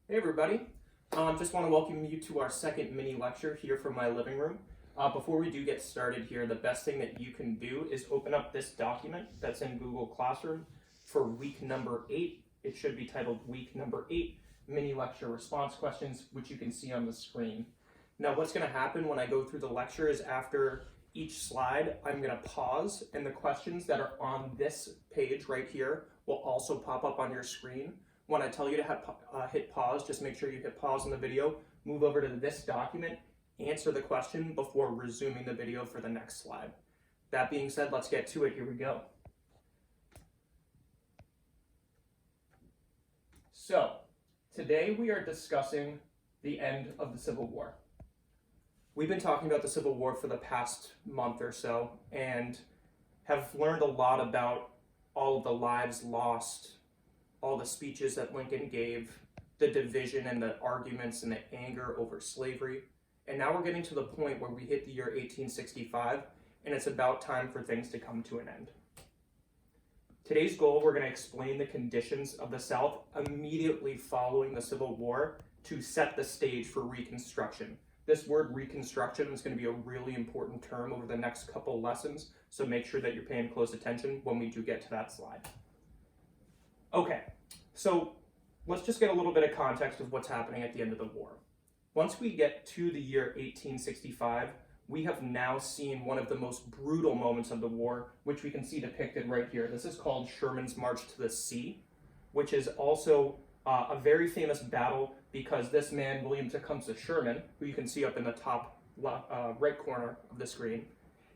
Hey everybody, just want to welcome you to our second mini lecture here from my living room. Before we do get started here, the best thing that you can do is open up this document that's in Google Classroom for week number 8. It should be titled week number 8, mini lecture response questions, which you can see on the screen. Now what's going to happen when I go through the lecture is after each slide, I'm going to pause, and the questions that are on this page right here will also pop up on your screen. When I tell you to hit pause, just make sure you hit pause on the video, move over to this document, answer the question before resuming the video for the next slide. That being said, let's get to it. Here we go. So, today we are discussing the end of the Civil War. We've been talking about the Civil War for the past month or so and have learned a lot about all of the lives lost, all the speeches that Lincoln gave, the division and the arguments and the anger over slavery. And now we're getting to the point where we hit the year 1865, and it's about time for things to come to an end. Today's goal, we're going to explain the conditions of the South immediately following the Civil War to set the stage for Reconstruction. This word Reconstruction is going to be a really important term over the next couple lessons, so make sure that you're paying close attention when we do get to that slide. Okay, so let's just get a little bit of context of what's happening at the end of the war. Once we get to the year 1865, we have now seen one of the most brutal moments of the war, which we can see depicted right here. This is called Sherman's March to the Sea, which is also a very famous battle because this man, William Tecumseh Sherman, who you can see up in the top right corner of the screen,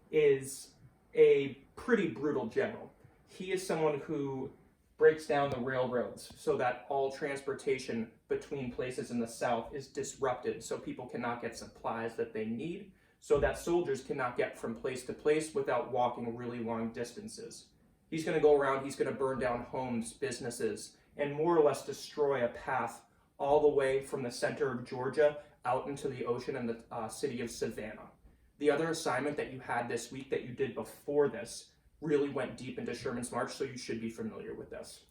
is a pretty brutal general. He is someone who breaks down the railroads so that all transportation between places in the South is disrupted, so people cannot get supplies that they need, so that soldiers cannot get from place to place without walking really long distances. He's going to go around, he's going to burn down homes, businesses, and more or less destroy a path all the way from the center of Georgia out into the ocean and the city of Savannah. The other assignment that you had this week that you did before this really went deep into Sherman's March, so you should be familiar with this.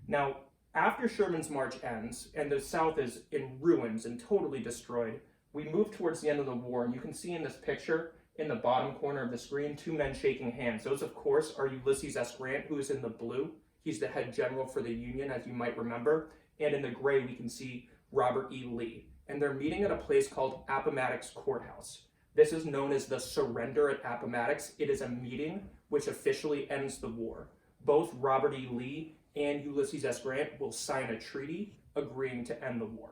Now, after Sherman's March ends and the South is in ruins and totally destroyed, we move towards the end of the war, and you can see in this picture in the bottom corner of the screen, two men shaking hands. Those, of course, are Ulysses S. Grant, who is in the blue. He's the head general for the Union, as you might remember. And in the gray, we can see Robert E. Lee. And they're meeting at a place called Appomattox Courthouse. This is known as the Surrender at Appomattox. It is a meeting which officially ends the war. Both Robert E. Lee and Ulysses S. Grant will sign a treaty agreeing to end the war.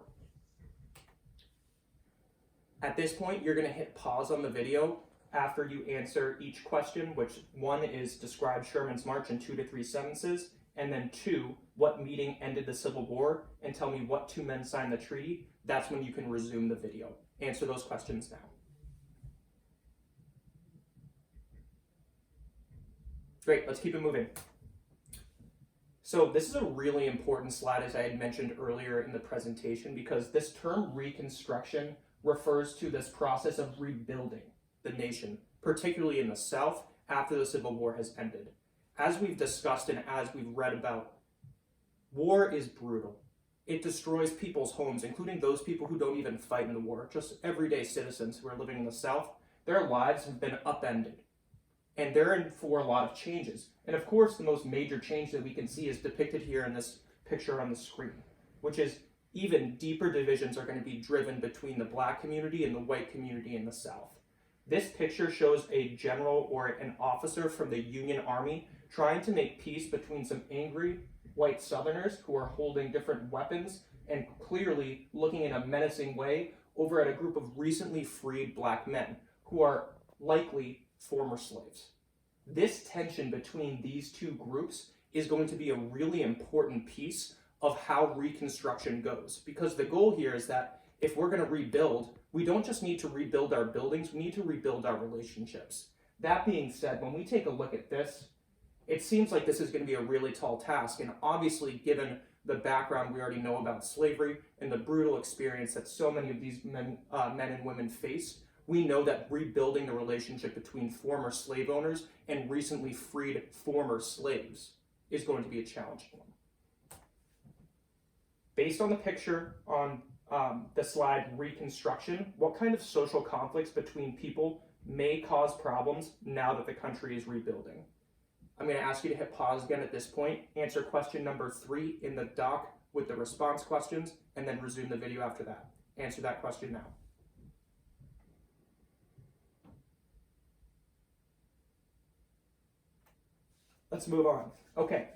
At this point, you're going to hit pause on the video after you answer each question, which one is describe Sherman's March in 2 to 3 sentences, and then 2, what meeting ended the Civil War, and tell me what 2 men signed the treaty. That's when you can resume the video. Answer those questions now. Great, let's keep it moving. So this is a really important slide, as I had mentioned earlier in the presentation, because this term Reconstruction refers to this process of rebuilding the nation, particularly in the South, after the Civil War has ended. As we've discussed and as we've read about, war is brutal. It destroys people's homes, including those people who don't even fight in the war, just everyday citizens who are living in the South. Their lives have been upended. And they're in for a lot of changes. And of course, the most major change that we can see is depicted here in this picture on the screen, which is even deeper divisions are going to be driven between the Black community and the white community in the South. This picture shows a general or an officer from the Union Army trying to make peace between some angry white Southerners who are holding different weapons and clearly looking in a menacing way over at a group of recently freed Black men who are likely former slaves. This tension between these two groups is going to be a really important piece of how Reconstruction goes, because the goal here is that if we're going to rebuild, we don't just need to rebuild our buildings, we need to rebuild our relationships. That being said, when we take a look at this, it seems like this is going to be a really tall task, and obviously given the background we already know about slavery and the brutal experience that so many of these men and women face, we know that rebuilding the relationship between former slave owners and recently freed former slaves is going to be a challenging one. Based on the picture on the slide Reconstruction, what kind of social conflicts between people may cause problems now that the country is rebuilding? I'm going to ask you to hit pause again at this point, answer question number 3 in the doc with the response questions, and then resume the video after that. Answer that question now. Let's move on. Okay,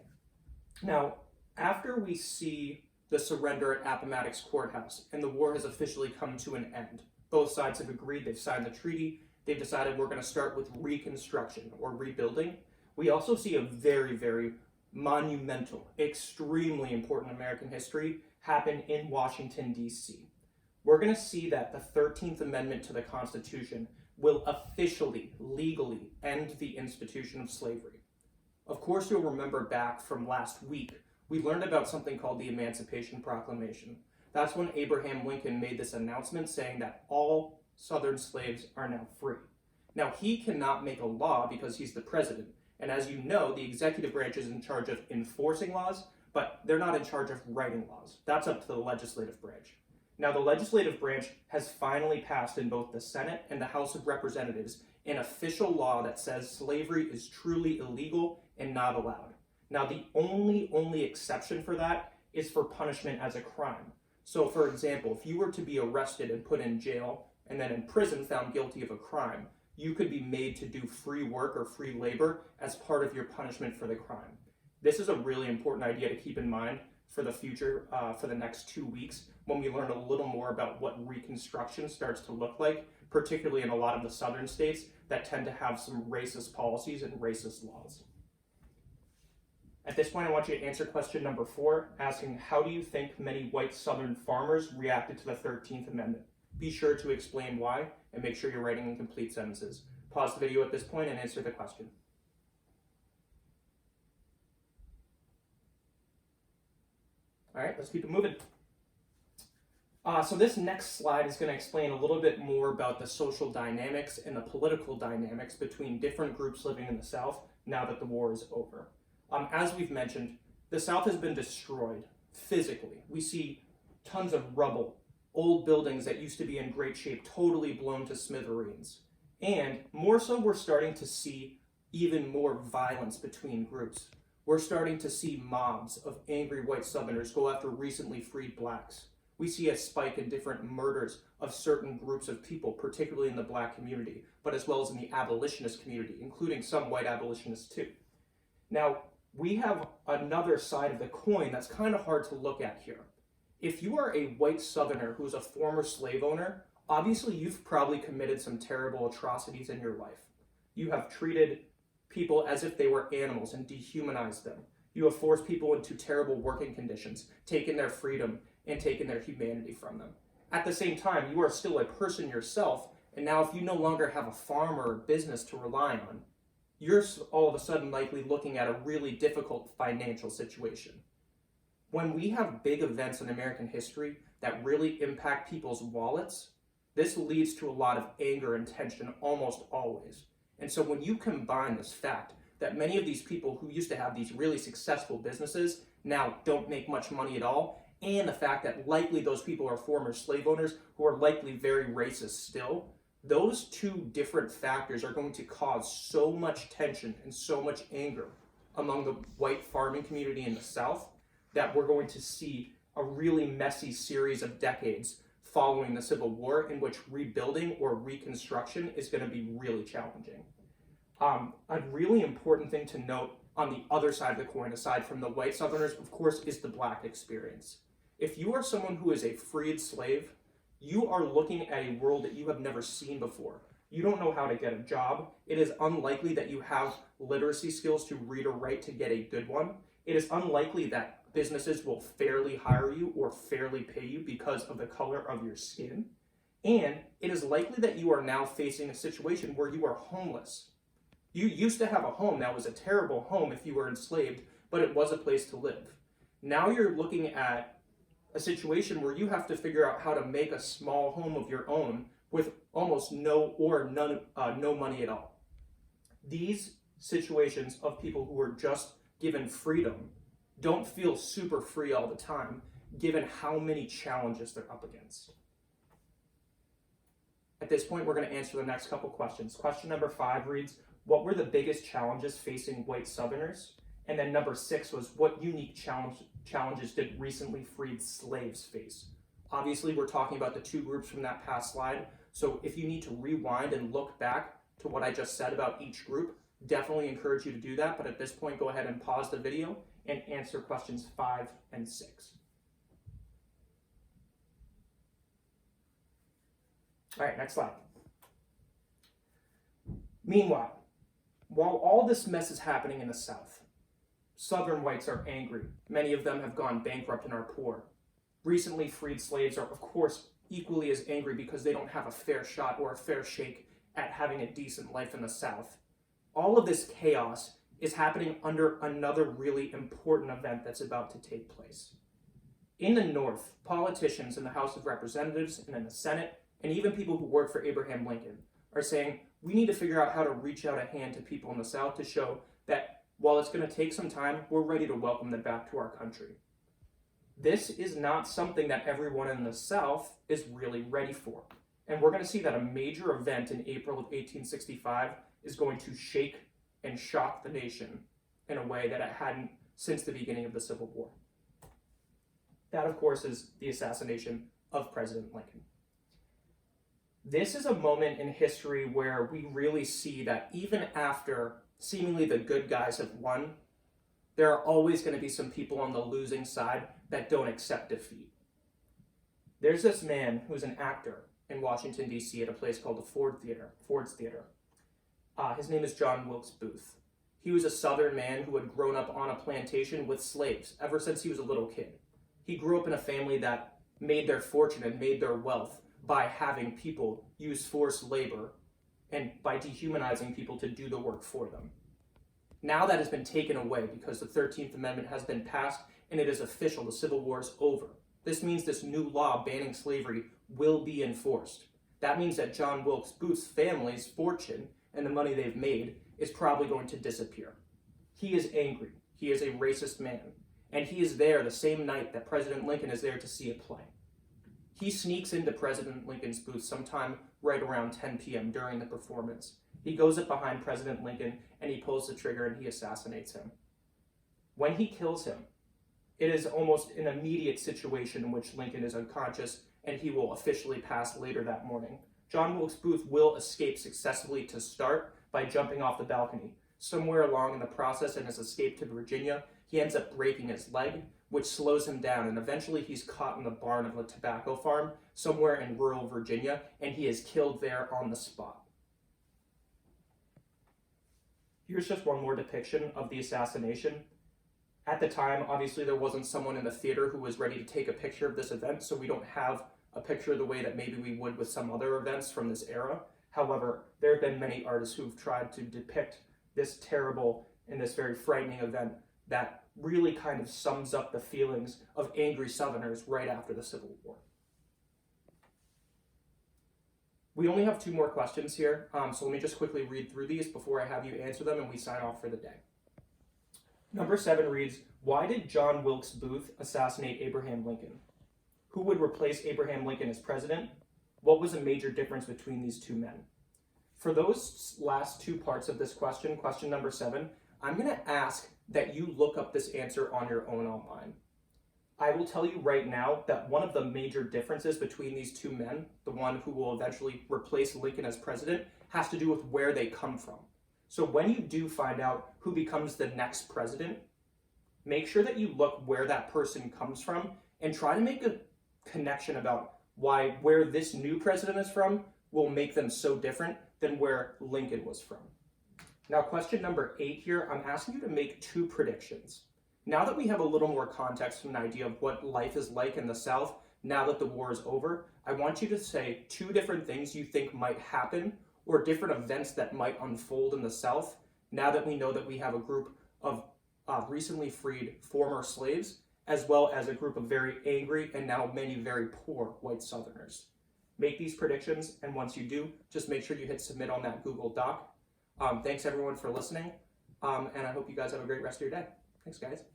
now after we see the surrender at Appomattox Courthouse and the war has officially come to an end, both sides have agreed, they've signed the treaty, they've decided we're going to start with Reconstruction or rebuilding. We also see a very, very monumental, extremely important American history happen in Washington, D.C. We're going to see that the 13th Amendment to the Constitution will officially, legally end the institution of slavery. Of course, you'll remember back from last week, we learned about something called the Emancipation Proclamation. That's when Abraham Lincoln made this announcement saying that all Southern slaves are now free. Now, he cannot make a law because he's the president. And as you know, the executive branch is in charge of enforcing laws, but they're not in charge of writing laws. That's up to the legislative branch. Now, the legislative branch has finally passed in both the Senate and the House of Representatives an official law that says slavery is truly illegal and not allowed. Now, the only exception for that is for punishment as a crime. So, for example, if you were to be arrested and put in jail and then in prison found guilty of a crime, you could be made to do free work or free labor as part of your punishment for the crime. This is a really important idea to keep in mind for the future, for the next 2 weeks, when we learn a little more about what Reconstruction starts to look like, particularly in a lot of the southern states that tend to have some racist policies and racist laws. At this point, I want you to answer question number 4, asking how do you think many white southern farmers reacted to the 13th Amendment? Be sure to explain why, and make sure you're writing in complete sentences. Pause the video at this point and answer the question. All right, let's keep it moving. So this next slide is going to explain a little bit more about the social dynamics and the political dynamics between different groups living in the South now that the war is over. As we've mentioned, the South has been destroyed physically. We see tons of rubble, old buildings that used to be in great shape totally blown to smithereens. And more so, we're starting to see even more violence between groups. We're starting to see mobs of angry white Southerners go after recently freed blacks. We see a spike in different murders of certain groups of people, particularly in the black community, but as well as in the abolitionist community, including some white abolitionists too. Now, we have another side of the coin that's kind of hard to look at here. If you are a white Southerner who's a former slave owner, obviously you've probably committed some terrible atrocities in your life. You have treated people as if they were animals and dehumanized them. You have forced people into terrible working conditions, taken their freedom, and taken their humanity from them. At the same time, you are still a person yourself, and now if you no longer have a farm or a business to rely on, you're all of a sudden likely looking at a really difficult financial situation. When we have big events in American history that really impact people's wallets, this leads to a lot of anger and tension almost always. And so when you combine this fact that many of these people who used to have these really successful businesses now don't make much money at all, and the fact that likely those people are former slave owners who are likely very racist still, those two different factors are going to cause so much tension and so much anger among the white farming community in the South that we're going to see a really messy series of decades following the Civil War in which rebuilding or reconstruction is going to be really challenging. A really important thing to note on the other side of the coin, aside from the white Southerners, of course, is the black experience. If you are someone who is a freed slave, you are looking at a world that you have never seen before. You don't know how to get a job. It is unlikely that you have literacy skills to read or write to get a good one. It is unlikely that businesses will fairly hire you or fairly pay you because of the color of your skin. And it is likely that you are now facing a situation where you are homeless. You used to have a home that was a terrible home if you were enslaved, but it was a place to live. Now you're looking at a situation where you have to figure out how to make a small home of your own with almost no money at all. These situations of people who are just given freedom don't feel super free all the time. given how many challenges they're up against. At this point, we're going to answer the next couple questions. Question number 5 reads, what were the biggest challenges facing white Southerners? And then number 6 was, what unique challenges did recently freed slaves face? Obviously, we're talking about the 2 groups from that past slide. So if you need to rewind and look back to what I just said about each group, definitely encourage you to do that. But at this point, go ahead and pause the video and answer questions 5 and 6. All right, next slide. Meanwhile, while all this mess is happening in the South, Southern whites are angry. Many of them have gone bankrupt and are poor. Recently freed slaves are, of course, equally as angry because they don't have a fair shot or a fair shake at having a decent life in the South. All of this chaos is happening under another really important event that's about to take place. In the North, politicians in the House of Representatives and in the Senate, and even people who work for Abraham Lincoln, are saying, we need to figure out how to reach out a hand to people in the South to show that while it's going to take some time, we're ready to welcome them back to our country. This is not something that everyone in the South is really ready for. And we're going to see that a major event in April of 1865 is going to shake and shock the nation in a way that it hadn't since the beginning of the Civil War. That, of course, is the assassination of President Lincoln. This is a moment in history where we really see that even after seemingly the good guys have won, there are always going to be some people on the losing side that don't accept defeat. There's this man who's an actor in Washington, D.C. at a place called the Ford's Theater. His name is John Wilkes Booth. He was a Southern man who had grown up on a plantation with slaves ever since he was a little kid. He grew up in a family that made their fortune and made their wealth by having people use forced labor and by dehumanizing people to do the work for them. Now that has been taken away because the 13th Amendment has been passed and it is official, the Civil War is over. This means this new law banning slavery will be enforced. That means that John Wilkes Booth's family's fortune and the money they've made is probably going to disappear. He is angry. He is a racist man. And he is there the same night that President Lincoln is there to see a play. He sneaks into President Lincoln's booth sometime right around 10 p.m. during the performance. He goes up behind President Lincoln and he pulls the trigger and he assassinates him. When he kills him, it is almost an immediate situation in which Lincoln is unconscious and he will officially pass later that morning. John Wilkes Booth will escape successfully to start by jumping off the balcony. Somewhere along in the process in his escape to Virginia, he ends up breaking his leg, which slows him down, and eventually he's caught in the barn of a tobacco farm somewhere in rural Virginia, and he is killed there on the spot. Here's just one more depiction of the assassination. At the time, obviously, there wasn't someone in the theater who was ready to take a picture of this event, so we don't have a picture the way that maybe we would with some other events from this era. However, there have been many artists who've tried to depict this terrible and this very frightening event that really kind of sums up the feelings of angry Southerners right after the Civil War. We only have 2 more questions here, so let me just quickly read through these before I have you answer them and we sign off for the day. Number 7 reads, why did John Wilkes Booth assassinate Abraham Lincoln? Who would replace Abraham Lincoln as president? What was a major difference between these 2 men? For those last 2 parts of this question, question number 7, I'm going to ask that you look up this answer on your own online. I will tell you right now that one of the major differences between these 2 men, the one who will eventually replace Lincoln as president, has to do with where they come from. So when you do find out who becomes the next president, make sure that you look where that person comes from and try to make a connection about where this new president is from will make them so different than where Lincoln was from. Now, question number 8 here, I'm asking you to make 2 predictions. Now that we have a little more context and an idea of what life is like in the South, now that the war is over, I want you to say 2 different things you think might happen or different events that might unfold in the South now that we know that we have a group of recently freed former slaves, as well as a group of very angry and now many very poor white Southerners. Make these predictions, and once you do, just make sure you hit submit on that Google Doc. Thanks everyone for listening, and I hope you guys have a great rest of your day. Thanks guys.